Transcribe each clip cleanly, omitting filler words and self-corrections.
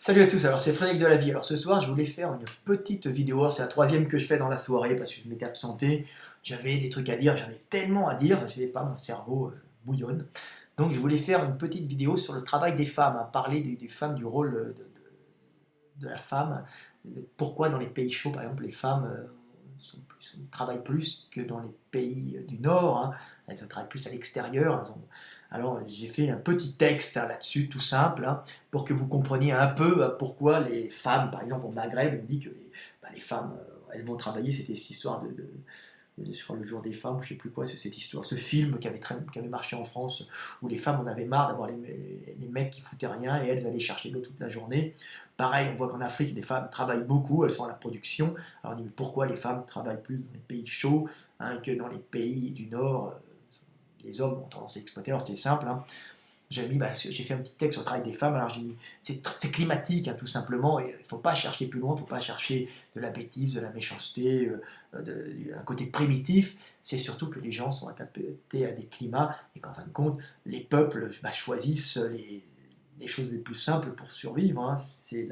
Salut à tous, alors c'est Frédéric de la Vie. Alors ce soir je voulais faire une petite vidéo, alors c'est la troisième que je fais dans la soirée parce que je m'étais absenté, j'avais des trucs à dire, j'avais tellement à dire, je n'avais pas, mon cerveau bouillonne. Donc je voulais faire une petite vidéo sur le travail des femmes, parler des femmes, du rôle de la femme, pourquoi dans les pays chauds par exemple les femmes travaillent plus que dans les pays du Nord, hein. Elles travaillent plus à l'extérieur. Alors j'ai fait un petit texte là-dessus tout simple, hein, pour que vous compreniez un peu pourquoi les femmes, par exemple au Maghreb, on dit que les femmes elles vont travailler, c'était cette histoire sur le jour des femmes, je ne sais plus quoi, c'est cette histoire, ce film qui avait marché en France, où les femmes en avaient marre d'avoir les mecs qui foutaient rien et elles allaient chercher l'eau toute la journée. Pareil, on voit qu'en Afrique, les femmes travaillent beaucoup, elles sont à la production. Alors on dit, mais pourquoi les femmes travaillent plus dans les pays chauds, hein, que dans les pays du Nord, les hommes ont tendance à exploiter. Alors c'était simple, hein. J'ai fait un petit texte sur le travail des femmes, alors j'ai dit, c'est climatique, hein, tout simplement, et il ne faut pas chercher plus loin, il ne faut pas chercher de la bêtise, de la méchanceté, un côté primitif. C'est surtout que les gens sont adaptés à des climats, et qu'en fin de compte, les peuples choisissent les choses les plus simples pour survivre, hein. C'est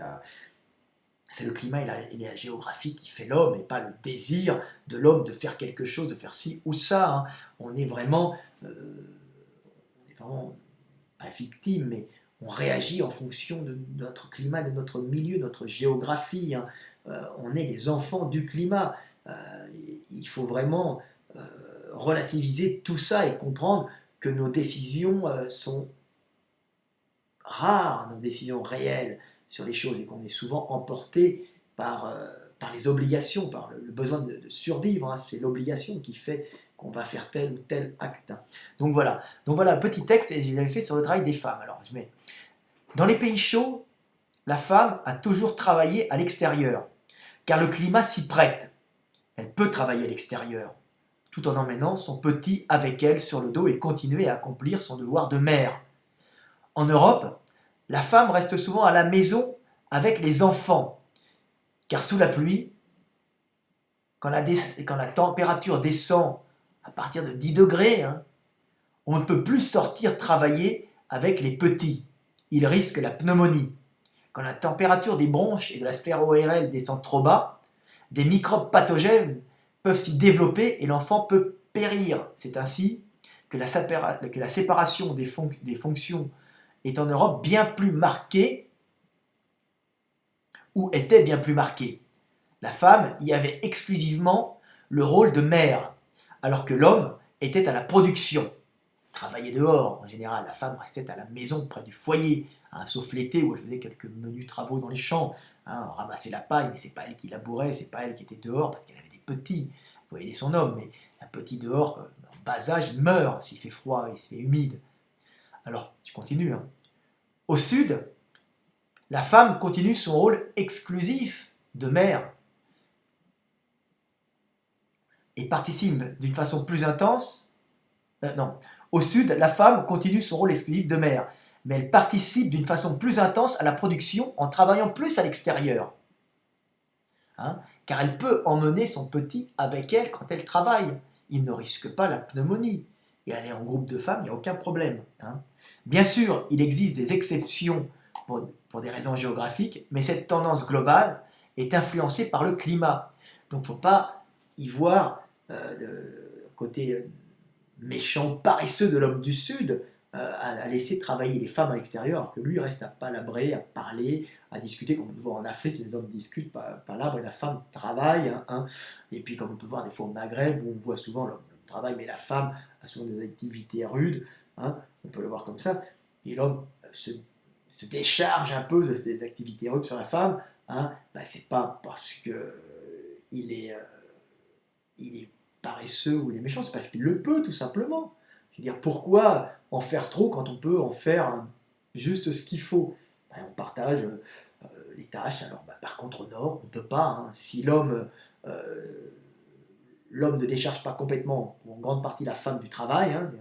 le climat et la géographie qui fait l'homme, et pas le désir de l'homme de faire quelque chose, de faire ci ou ça, hein. On est vraiment... pas victime, mais on réagit en fonction de notre climat, de notre milieu, de notre géographie, hein. On est les enfants du climat. Il faut vraiment relativiser tout ça et comprendre que nos décisions sont rares, nos décisions réelles sur les choses, et qu'on est souvent emporté par les obligations, par le besoin de survivre, hein. C'est l'obligation qui fait qu'on va faire tel ou tel acte. Donc voilà un petit texte, et je l'avais fait sur le travail des femmes. Alors je mets, dans les pays chauds, la femme a toujours travaillé à l'extérieur, car le climat s'y prête. Elle peut travailler à l'extérieur, tout en emmenant son petit avec elle sur le dos et continuer à accomplir son devoir de mère. En Europe, la femme reste souvent à la maison avec les enfants, car sous la pluie, quand la température descend à partir de 10 degrés, hein, on ne peut plus sortir travailler avec les petits. Ils risquent la pneumonie. Quand la température des bronches et de la sphère ORL descend trop bas, des microbes pathogènes peuvent s'y développer et l'enfant peut périr. C'est ainsi que la séparation des fonctions est en Europe bien plus marquée, ou était bien plus marquée. La femme y avait exclusivement le rôle de mère, alors que l'homme était à la production. Travaillait dehors, en général, la femme restait à la maison, près du foyer, hein, sauf l'été où elle faisait quelques menus travaux dans les champs, hein, ramasser la paille, mais c'est pas elle qui labourait, c'est pas elle qui était dehors, parce qu'elle avait des petits, il faut aider son homme, mais un petit dehors, en bas âge, il meurt s'il fait froid et s'il fait humide. Alors, je continue, hein. Au sud, la femme continue son rôle exclusif de mère, et participe d'une façon plus intense. Non, au sud, la femme continue son rôle exclusif de mère, mais elle participe d'une façon plus intense à la production en travaillant plus à l'extérieur, hein, car elle peut emmener son petit avec elle quand elle travaille. Il ne risque pas la pneumonie. Et aller en groupe de femmes, il n'y a aucun problème, hein. Bien sûr, il existe des exceptions pour des raisons géographiques, mais cette tendance globale est influencée par le climat. Donc il ne faut pas y voir le côté méchant, paresseux de l'homme du Sud, à laisser travailler les femmes à l'extérieur, alors que lui reste à palabrer, à parler, à discuter. Comme on peut voir en Afrique, les hommes discutent, palabrent, et la femme travaille, hein. Et puis comme on peut voir des fois au Maghreb, où on voit souvent l'homme travaille, mais la femme a souvent des activités rudes, hein. On peut le voir comme ça, et l'homme se décharge un peu de ces activités rudes sur la femme, hein. C'est pas parce que il est paresseux ou il est méchant, c'est parce qu'il le peut, tout simplement. Je veux dire, pourquoi en faire trop quand on peut en faire juste ce qu'il faut? On partage les tâches. Alors, par contre, au Nord, on ne peut pas, hein. Si l'homme ne décharge pas complètement, ou en grande partie la femme du travail, hein,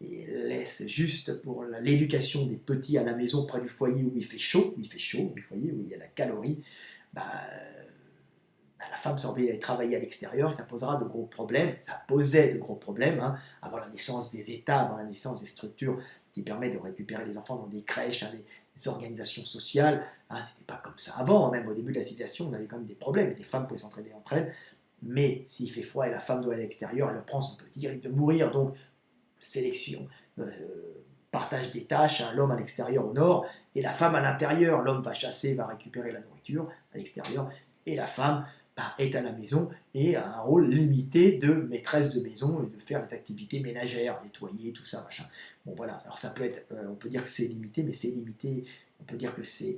et laisse juste pour l'éducation des petits à la maison près du foyer où il fait chaud, du foyer où il y a la calorie, bah, la femme semblait aller travailler à l'extérieur, ça posera de gros problèmes, ça posait de gros problèmes, hein, avant la naissance des États, avant la naissance des structures qui permet de récupérer les enfants dans des crèches, hein, des organisations sociales. Hein, c'était pas comme ça avant, hein, même au début de la civilisation, on avait quand même des problèmes, les femmes pouvaient s'entraider entre elles, mais s'il fait froid et la femme doit aller à l'extérieur, elle prend son petit, risque de mourir, donc sélection, partage des tâches, hein, l'homme à l'extérieur au nord, et la femme à l'intérieur. L'homme va chasser, va récupérer la nourriture à l'extérieur, et la femme est à la maison et a un rôle limité de maîtresse de maison et de faire les activités ménagères, nettoyer, tout ça, machin. Bon voilà, alors ça peut être, on peut dire que c'est limité, mais c'est limité, on peut dire que c'est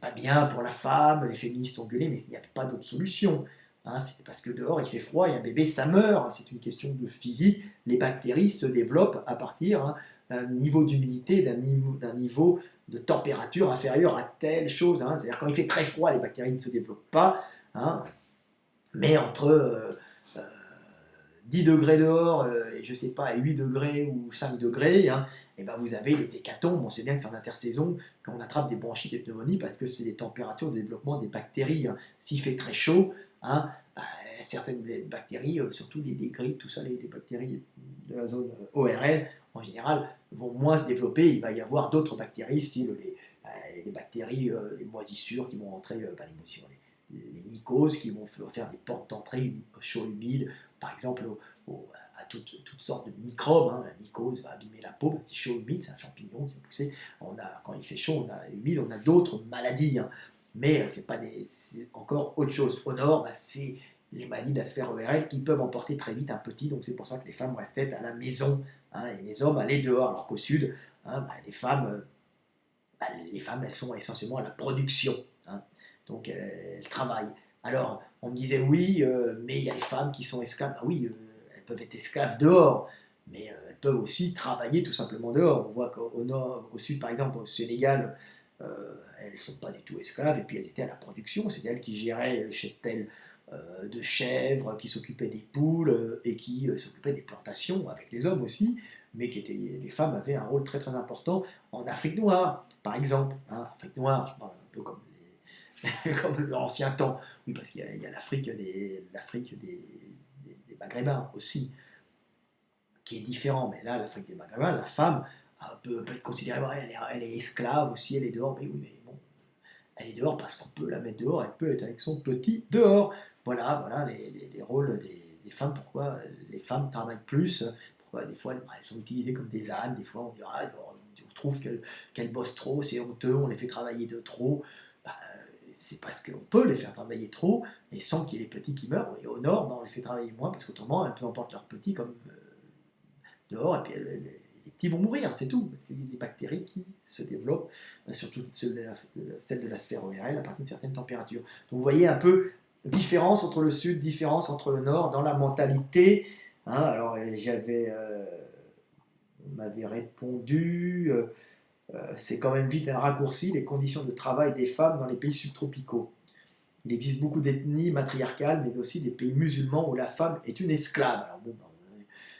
pas bien pour la femme, les féministes ont gueulé, mais il n'y a pas d'autre solution. Hein, c'est parce que dehors il fait froid et un bébé ça meurt, c'est une question de physique, les bactéries se développent à partir, hein, d'un niveau d'humidité, d'un niveau de température inférieur à telle chose. Hein. C'est-à-dire quand il fait très froid, les bactéries ne se développent pas, hein, mais entre 10 degrés dehors et je sais pas, 8 degrés ou 5 degrés, hein, et ben vous avez les hécatombes. On sait bien que c'est en intersaison qu'on attrape des bronchites et des pneumonies parce que c'est les températures de développement des bactéries. Hein. S'il fait très chaud, hein, certaines bactéries, surtout les grippes, tout ça, les bactéries de la zone ORL, en général, vont moins se développer. Il va y avoir d'autres bactéries, style les bactéries, les moisissures qui vont rentrer, les moisissures, les mycoses qui vont faire des portes d'entrée chaud humide, par exemple à toutes sortes de microbes. Hein. La mycose va abîmer la peau, c'est chaud humide, c'est un champignon qui va pousser. Quand il fait chaud, on a humide, on a d'autres maladies, hein. Mais c'est encore autre chose. Au nord, c'est les maladies de la sphère ORL qui peuvent emporter très vite un petit, donc c'est pour ça que les femmes restaient à la maison, hein, et les hommes allaient dehors, alors qu'au sud, hein, les femmes, elles sont essentiellement à la production. Hein. Donc, elles travaillent. Alors, on me disait, oui, mais il y a les femmes qui sont esclaves. Ah oui, elles peuvent être esclaves dehors, mais elles peuvent aussi travailler tout simplement dehors. On voit qu'au nord, au sud, par exemple, au Sénégal, elles ne sont pas du tout esclaves, et puis elles étaient à la production. C'est elles qui géraient le cheptel de chèvres, qui s'occupaient des poules, et qui s'occupaient des plantations, avec les hommes aussi, mais les femmes avaient un rôle très très important en Afrique noire, par exemple. Hein, Afrique noire, je parle un peu comme, comme l'ancien temps, oui, parce qu'il y a l'Afrique des Maghrébins aussi, qui est différent, mais là, l'Afrique des Maghrébins, la femme peut être considérée, ouais, elle est esclave aussi, elle est dehors, mais oui, mais bon, elle est dehors parce qu'on peut la mettre dehors, elle peut être avec son petit dehors. Voilà les rôles des femmes, pourquoi les femmes travaillent plus, pourquoi des fois elles sont utilisées comme des ânes, des fois on dira, on trouve qu'elles bossent trop, c'est honteux, on les fait travailler de trop. Bah, c'est parce qu'on peut les faire travailler trop, et sans qu'il y ait les petits qui meurent. Et au nord, on les fait travailler moins, parce qu'autrement, elles emportent leurs petits comme dehors, et puis les petits vont mourir, c'est tout, parce qu'il y a des bactéries qui se développent, surtout celles de la sphère ORL, à partir d'une certaine température. Donc vous voyez un peu différence entre le sud, différence entre le nord dans la mentalité. Hein, alors on m'avait répondu, c'est quand même vite un raccourci, les conditions de travail des femmes dans les pays subtropicaux. Il existe beaucoup d'ethnies matriarcales, mais aussi des pays musulmans où la femme est une esclave. Alors bon,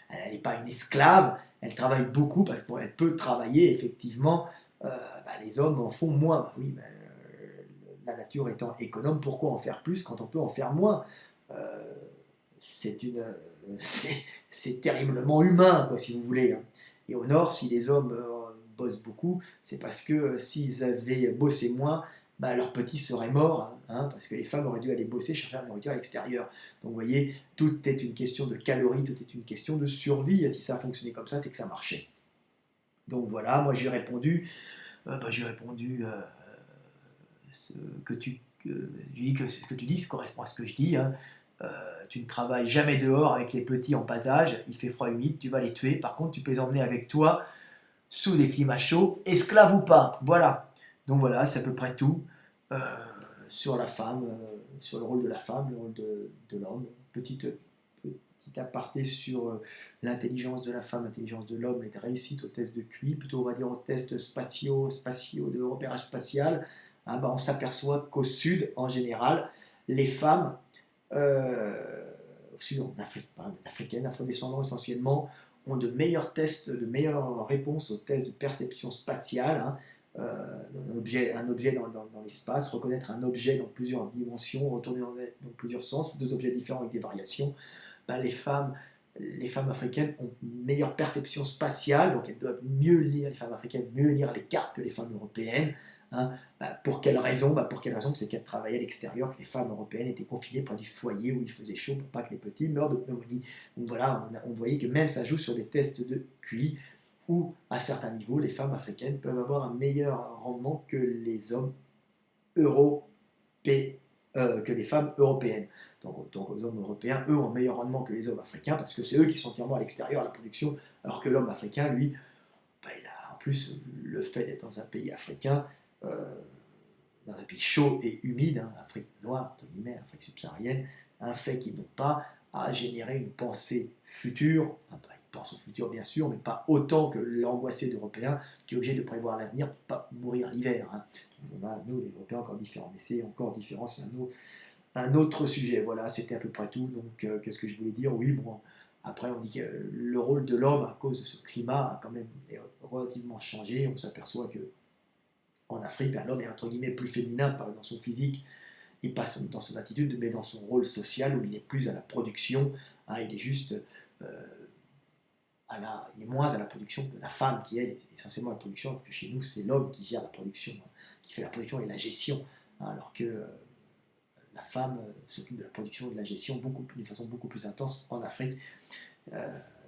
elle n'est pas une esclave, elle travaille beaucoup parce qu'elle peut travailler, effectivement. Les hommes en font moins. Oui, la nature étant économe, pourquoi en faire plus quand on peut en faire moins? euh, c'est une, c'est terriblement humain, quoi, si vous voulez. Hein. Et au nord, si les hommes bossent beaucoup, c'est parce que s'ils avaient bossé moins, leurs petits seraient morts, hein, parce que les femmes auraient dû aller bosser, chercher la nourriture à l'extérieur. Donc vous voyez, tout est une question de calories, tout est une question de survie. Et si ça fonctionnait comme ça, c'est que ça marchait. Donc voilà, moi j'ai répondu ce que je dis que ce que tu dis, ça correspond à ce que je dis. Hein. Tu ne travailles jamais dehors avec les petits en bas âge, il fait froid humide, tu vas les tuer. Par contre, tu peux les emmener avec toi sous des climats chauds, esclaves ou pas. Voilà. Donc voilà, c'est à peu près tout euh, sur la femme, sur le rôle de la femme, le rôle de l'homme. Petit aparté sur l'intelligence de la femme, l'intelligence de l'homme, les réussites aux tests de QI, plutôt on va dire aux tests spatiaux de repérage spatial. Hein, on s'aperçoit qu'au sud, en général, les femmes, au sud, en Afrique, les africaines, afrodescendants essentiellement, ont de meilleurs tests, de meilleures réponses aux tests de perception spatiale. Hein, un objet dans l'espace, reconnaître un objet dans plusieurs dimensions, retourner dans plusieurs sens, deux objets différents avec des variations. Les femmes les femmes africaines ont une meilleure perception spatiale, donc elles doivent mieux lire, les femmes africaines, mieux lire les cartes que les femmes européennes. Hein. Pour quelle raison? Pour quelle raison? C'est qu'elles travaillaient à l'extérieur, que les femmes européennes étaient confinées près du foyer où il faisait chaud pour pas que les petits meurent de pneumonie. Donc voilà, on voyait que même ça joue sur les tests de QI, où à certains niveaux, les femmes africaines peuvent avoir un meilleur rendement que les hommes européens, que les femmes européennes. Donc les hommes européens, eux, ont un meilleur rendement que les hommes africains, parce que c'est eux qui sont entièrement à l'extérieur à la production, alors que l'homme africain, lui, il a en plus le fait d'être dans un pays africain, dans un pays chaud et humide, hein, Afrique noire, entre guillemets, Afrique subsaharienne, un fait qu'ils n'ont pas à générer une pensée future. Ils pensent au futur bien sûr, mais pas autant que l'angoissé d'Européen qui est obligé de prévoir l'avenir pour ne pas mourir l'hiver. Hein. On a, nous, les Européens, encore différents, mais c'est encore différent, c'est un autre sujet. Voilà, c'était à peu près tout. Donc, qu'est-ce que je voulais dire? Oui, bon, après, on dit que le rôle de l'homme, à cause de ce climat, a quand même relativement changé. On s'aperçoit que en Afrique, l'homme est entre guillemets plus féminin, pas dans son physique, il passe dans son attitude, mais dans son rôle social où il est plus à la production. Hein, il est juste il est moins à la production que la femme qui elle est essentiellement à la production, alors que chez nous c'est l'homme qui gère la production, hein, qui fait la production et la gestion, hein, alors que la femme s'occupe de la production et de la gestion d'une façon beaucoup plus intense en Afrique.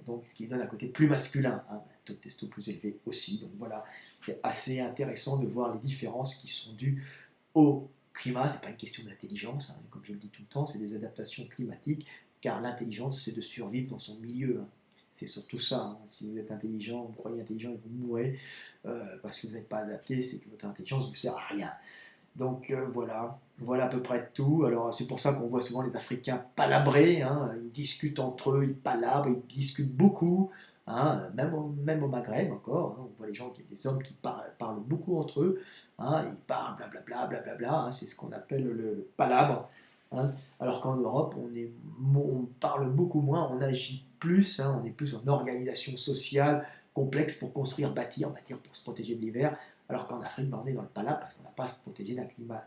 Donc ce qui donne un côté plus masculin, hein, un taux de testo plus élevé aussi. Donc voilà, c'est assez intéressant de voir les différences qui sont dues au climat. C'est pas une question d'intelligence, hein, comme je le dis tout le temps, c'est des adaptations climatiques, car l'intelligence c'est de survivre dans son milieu. Hein. C'est surtout ça. Hein. Si vous êtes intelligent, vous croyez intelligent et vous mourrez parce que vous n'êtes pas adapté, c'est que votre intelligence ne vous sert à rien. Donc voilà à peu près tout. Alors c'est pour ça qu'on voit souvent les Africains palabrer, hein. Ils discutent entre eux, ils palabrent, ils discutent beaucoup, hein. Même au Maghreb encore, hein. On voit des hommes qui parlent beaucoup entre eux, hein. Ils parlent blablabla, blablabla, hein. C'est ce qu'on appelle le palabre. Hein. Alors qu'en Europe, on parle beaucoup moins, on agit plus, hein. On est plus en organisation sociale complexe pour construire, bâtir pour se protéger de l'hiver. Alors qu'en Afrique, on est dans le palabre parce qu'on n'a pas à se protéger d'un climat,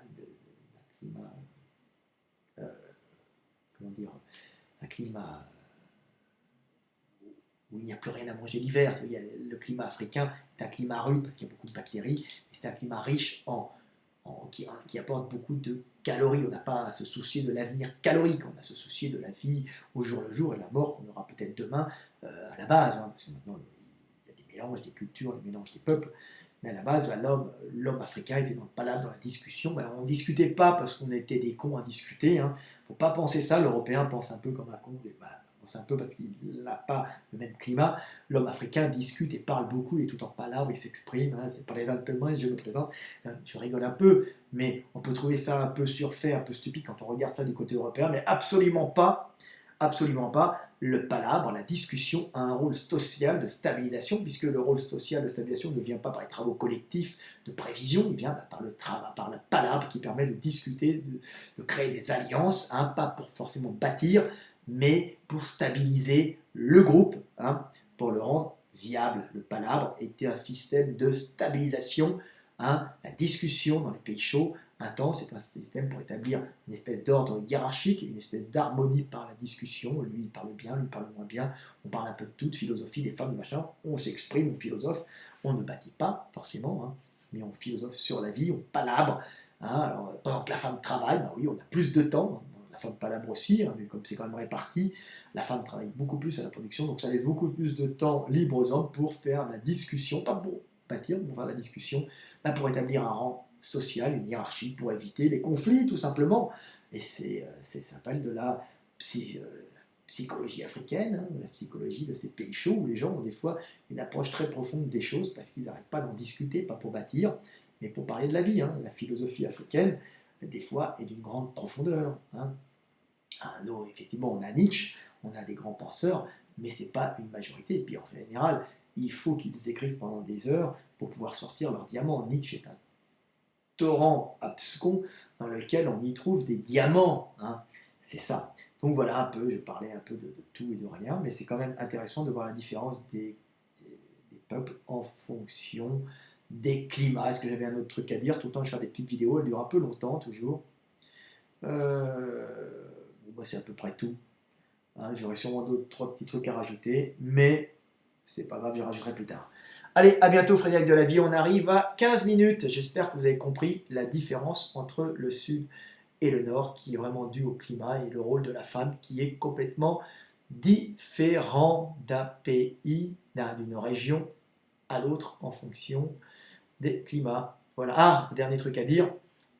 euh, comment dire, un climat où il n'y a plus rien à manger l'hiver. Le climat africain est un climat rude parce qu'il y a beaucoup de bactéries, et c'est un climat riche qui apporte beaucoup de calories. On n'a pas à se soucier de l'avenir calorique, on a à se soucier de la vie au jour le jour et la mort qu'on aura peut-être demain à la base, hein, parce que maintenant il y a des mélanges des cultures, des mélanges des peuples. Mais à la base, l'homme africain était dans le palabre, dans la discussion. On ne discutait pas parce qu'on était des cons à discuter. Il ne faut pas penser ça. L'Européen pense un peu comme un con. Pense un peu parce qu'il n'a pas le même climat. L'homme africain discute et parle beaucoup. Il est tout en palabre, il s'exprime. Hein, c'est présentement, je me présente. Je rigole un peu, mais on peut trouver ça un peu surfait, un peu stupide quand on regarde ça du côté européen. Mais absolument pas. Absolument pas. Le palabre, la discussion a un rôle social de stabilisation, puisque le rôle social de stabilisation ne vient pas par les travaux collectifs de prévision, il vient par le palabre qui permet de discuter, de créer des alliances, hein, pas pour forcément bâtir, mais pour stabiliser le groupe, hein, pour le rendre viable. Le palabre était un système de stabilisation, hein, la discussion dans les pays chauds, intense, c'est un système pour établir une espèce d'ordre hiérarchique, une espèce d'harmonie par la discussion. Lui, il parle bien, lui, il parle moins bien. On parle un peu de tout, de philosophie, des femmes, machin. On s'exprime, on philosophe. On ne bâtit pas, forcément, hein, mais on philosophe sur la vie, on palabre. Hein. Alors, pendant que la femme travaille, ben oui, on a plus de temps. La femme palabre aussi, hein, mais comme c'est quand même réparti, la femme travaille beaucoup plus à la production, donc ça laisse beaucoup plus de temps libre aux hommes pour faire la discussion, pas pour bâtir, pour faire la discussion, là, pour établir un rang social, une hiérarchie, pour éviter les conflits, tout simplement. Et ça s'appelle de la psychologie africaine, hein, la psychologie de ces pays chauds, où les gens ont des fois une approche très profonde des choses, parce qu'ils n'arrêtent pas d'en discuter, pas pour bâtir, mais pour parler de la vie. Hein. La philosophie africaine, des fois, est d'une grande profondeur. Hein. Effectivement, on a Nietzsche, on a des grands penseurs, mais ce n'est pas une majorité. Et puis, en général, il faut qu'ils écrivent pendant des heures pour pouvoir sortir leur diamant. Nietzsche est un torrent abscon dans lequel on y trouve des diamants. Hein. C'est ça. Donc voilà un peu, je parlais un peu de tout et de rien, mais c'est quand même intéressant de voir la différence des peuples en fonction des climats. Est-ce que j'avais un autre truc à dire? Tout le temps, je fais des petites vidéos, elles durent un peu longtemps, toujours. C'est à peu près tout. Hein, j'aurais sûrement d'autres, trois petits trucs à rajouter, mais c'est pas grave, je rajouterai plus tard. Allez, à bientôt Frédéric Delavie, on arrive à 15 minutes. J'espère que vous avez compris la différence entre le sud et le nord, qui est vraiment dû au climat et le rôle de la femme qui est complètement différent d'un pays, d'une région à l'autre en fonction des climats. Voilà. Ah, dernier truc à dire,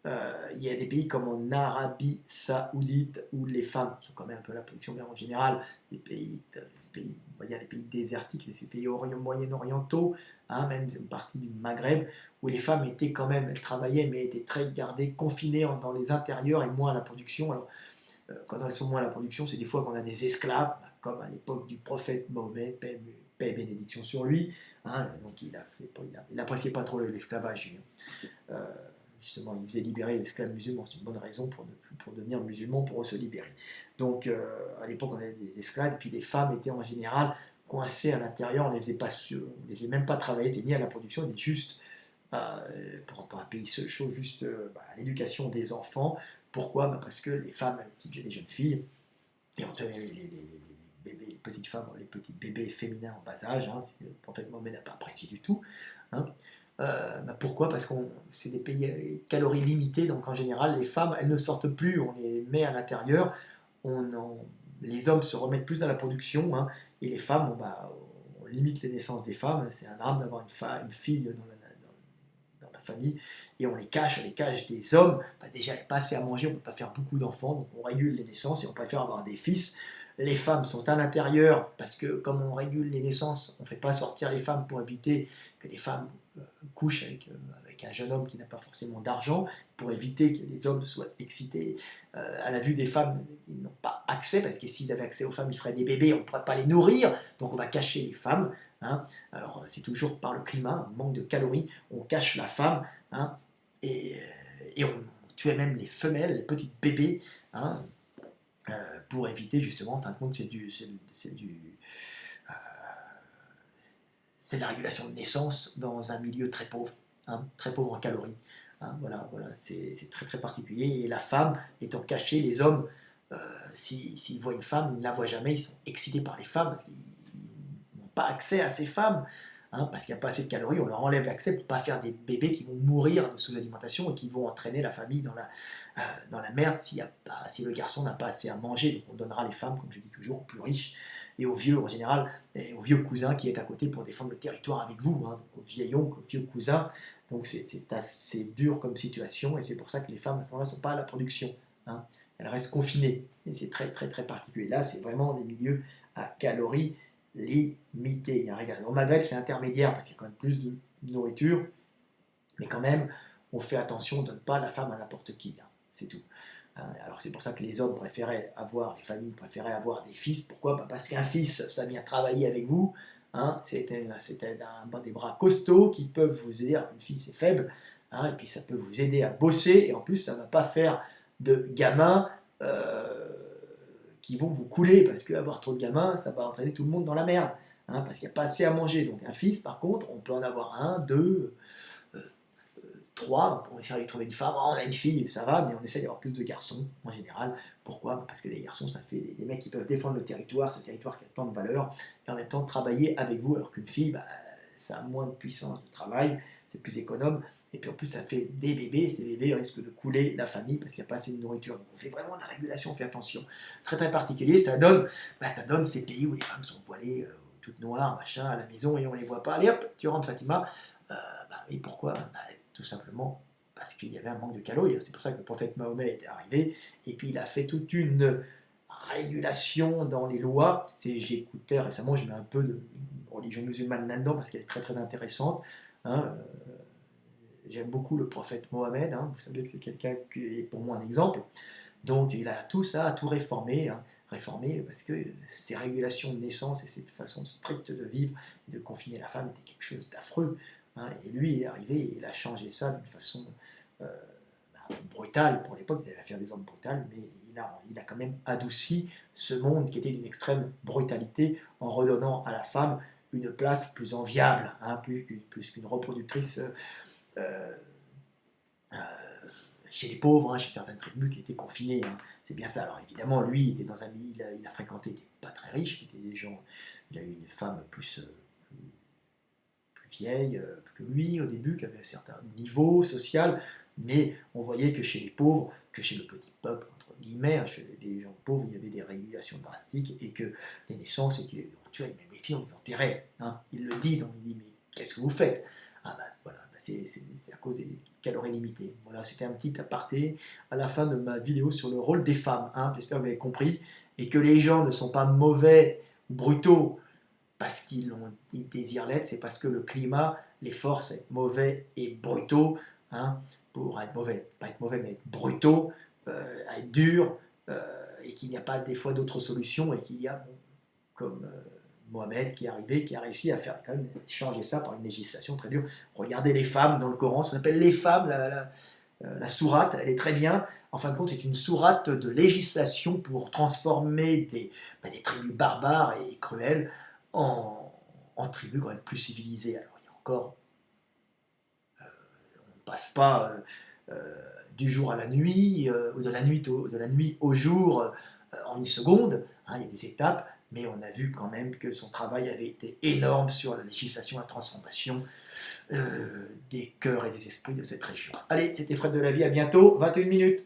il y a des pays comme en Arabie Saoudite où les femmes sont quand même un peu la production, mais en général, on va dire les pays désertiques, les pays moyen-orientaux, hein, même une partie du Maghreb, où les femmes étaient quand même, elles travaillaient, mais étaient très gardées, confinées dans les intérieurs et moins à la production. Alors, quand elles sont moins à la production, c'est des fois qu'on a des esclaves, comme à l'époque du prophète Mahomet, paix et bénédiction sur lui. Hein, donc il n'appréciait pas trop l'esclavage. Euh, Justement, il faisait libérer les esclaves musulmans. C'est une bonne raison pour devenir musulman, pour se libérer. Donc à l'époque, on avait des esclaves, et puis les femmes étaient en général coincées à l'intérieur, on ne les faisait même pas travailler, étaient ni à la production, ni juste pour un pays chaud, juste à l'éducation des enfants. Pourquoi? Parce que les femmes, les jeunes filles, et on tenait bébés, les petites femmes, les petits bébés féminins en bas âge, hein, le prophète Mohammed n'a pas apprécié du tout. Hein. Pourquoi? Parce que c'est des pays calories limitées, donc en général, les femmes, elles ne sortent plus, on les met à l'intérieur, les hommes se remettent plus à la production, hein, et les femmes, on limite les naissances des femmes, c'est un drame d'avoir une fille dans la famille, et on les cache des hommes. Déjà, il n'y a pas assez à manger, on ne peut pas faire beaucoup d'enfants, donc on régule les naissances et on préfère avoir des fils. Les femmes sont à l'intérieur, parce que comme on régule les naissances, on ne fait pas sortir les femmes pour éviter que les femmes couchent avec un jeune homme qui n'a pas forcément d'argent, pour éviter que les hommes soient excités à la vue des femmes. Ils n'ont pas accès, parce que s'ils avaient accès aux femmes, ils feraient des bébés, on ne pourrait pas les nourrir, donc on va cacher les femmes. Hein. Alors c'est toujours par le climat, un manque de calories, on cache la femme, hein, et on tuait même les femelles, les petits bébés, hein, pour éviter justement, en fin de compte, c'est de la régulation de naissance dans un milieu très pauvre, hein, très pauvre en calories. Hein, voilà, c'est très très particulier. Et la femme étant cachée, les hommes, s'ils voient une femme, ils ne la voient jamais, ils sont excités par les femmes parce qu'ils n'ont pas accès à ces femmes. Hein, parce qu'il n'y a pas assez de calories, on leur enlève l'accès pour ne pas faire des bébés qui vont mourir de sous-alimentation et qui vont entraîner la famille dans la merde si le garçon n'a pas assez à manger. Donc on donnera les femmes, comme je dis toujours, aux plus riches et aux vieux en général, et aux vieux cousins qui est à côté pour défendre le territoire avec vous, hein, aux vieil oncles, aux vieux cousins. Donc c'est assez dur comme situation et c'est pour ça que les femmes à ce moment-là ne sont pas à la production. Hein. Elles restent confinées et c'est très très très particulier. Là c'est vraiment des milieux à calories limitées. Au Maghreb c'est intermédiaire parce qu'il y a quand même plus de nourriture, mais quand même on fait attention, on ne donne pas la femme à n'importe qui. Hein. C'est tout. Alors c'est pour ça que les hommes préféraient avoir, les familles préféraient avoir des fils. Pourquoi? Parce qu'un fils, ça vient travailler avec vous. Hein, c'était des bras costauds qui peuvent vous aider. Une fille, c'est faible. Hein, et puis ça peut vous aider à bosser. Et en plus, ça ne va pas faire de gamins qui vont vous couler. Parce qu'avoir trop de gamins, ça va entraîner tout le monde dans la merde. Hein, parce qu'il n'y a pas assez à manger. Donc un fils, par contre, on peut en avoir un, deux... 3, on essaie de trouver une femme, on a une fille, ça va, mais on essaie d'avoir plus de garçons en général. Pourquoi? Parce que les garçons, ça fait des mecs qui peuvent défendre le territoire, ce territoire qui a tant de valeur, et en même temps travailler avec vous, alors qu'une fille, ça a moins de puissance de travail, c'est plus économe, et puis en plus ça fait des bébés, et ces bébés risquent de couler la famille parce qu'il n'y a pas assez de nourriture. Donc on fait vraiment de la régulation, on fait attention. Très très particulier, ça donne ces pays où les femmes sont voilées, toutes noires, machin, à la maison, et on les voit pas. Allez hop, tu rentres Fatima. Et pourquoi? Tout simplement parce qu'il y avait un manque de calories. C'est pour ça que le prophète Mahomet était arrivé, et puis il a fait toute une régulation dans les lois. J'écoutais récemment, je mets un peu de religion musulmane là-dedans parce qu'elle est très très intéressante. Hein. J'aime beaucoup le prophète Mohammed, hein. Vous savez que c'est quelqu'un qui est pour moi un exemple. Donc il a tout ça, tout réformé, hein. Réformé parce que ces régulations de naissance et cette façon stricte de vivre et de confiner la femme était quelque chose d'affreux. Hein, et lui il est arrivé et il a changé ça d'une façon brutale. Pour l'époque, il avait affaire des hommes brutales, mais il a quand même adouci ce monde qui était d'une extrême brutalité en redonnant à la femme une place plus enviable, hein, plus qu'une reproductrice, je chez les pauvres, hein, chez certaines tribus qui étaient confinées. Hein. C'est bien ça. Alors évidemment, lui, il a fréquenté des pas très riches, qui étaient des gens. Il a eu une femme plus vieille que lui au début, qui avait un certain niveau social, mais on voyait que chez les pauvres, que chez le petit peuple, entre guillemets, hein, chez les gens pauvres, il y avait des régulations drastiques et que les naissances, et qu'il tuait même les filles, on les enterrait. Hein. Il le dit, donc il dit, mais qu'est-ce que vous faites? Ah ben voilà, c'est à cause des calories limitées. Voilà, c'était un petit aparté à la fin de ma vidéo sur le rôle des femmes. Hein. J'espère que vous avez compris et que les gens ne sont pas mauvais ou brutaux parce qu'ils désirent l'être, c'est parce que le climat les force à être mauvais et brutaux, hein, pour être mauvais, pas être mauvais, mais être brutaux, à être durs, et qu'il n'y a pas des fois d'autres solutions, et qu'il y a, bon, comme Mohamed qui est arrivé, qui a réussi à faire quand même changer ça par une législation très dure. Regardez les femmes dans le Coran, ça s'appelle les femmes, la sourate, elle est très bien. En fin de compte, c'est une sourate de législation pour transformer des tribus barbares et cruelles en tribus quand même plus civilisées. Alors il y a encore, on ne passe pas du jour à la nuit, ou de la nuit au jour en une seconde, hein, il y a des étapes, mais on a vu quand même que son travail avait été énorme sur la législation, la transformation des cœurs et des esprits de cette région. Allez, c'était Fred de la Vie, à bientôt, 21 minutes.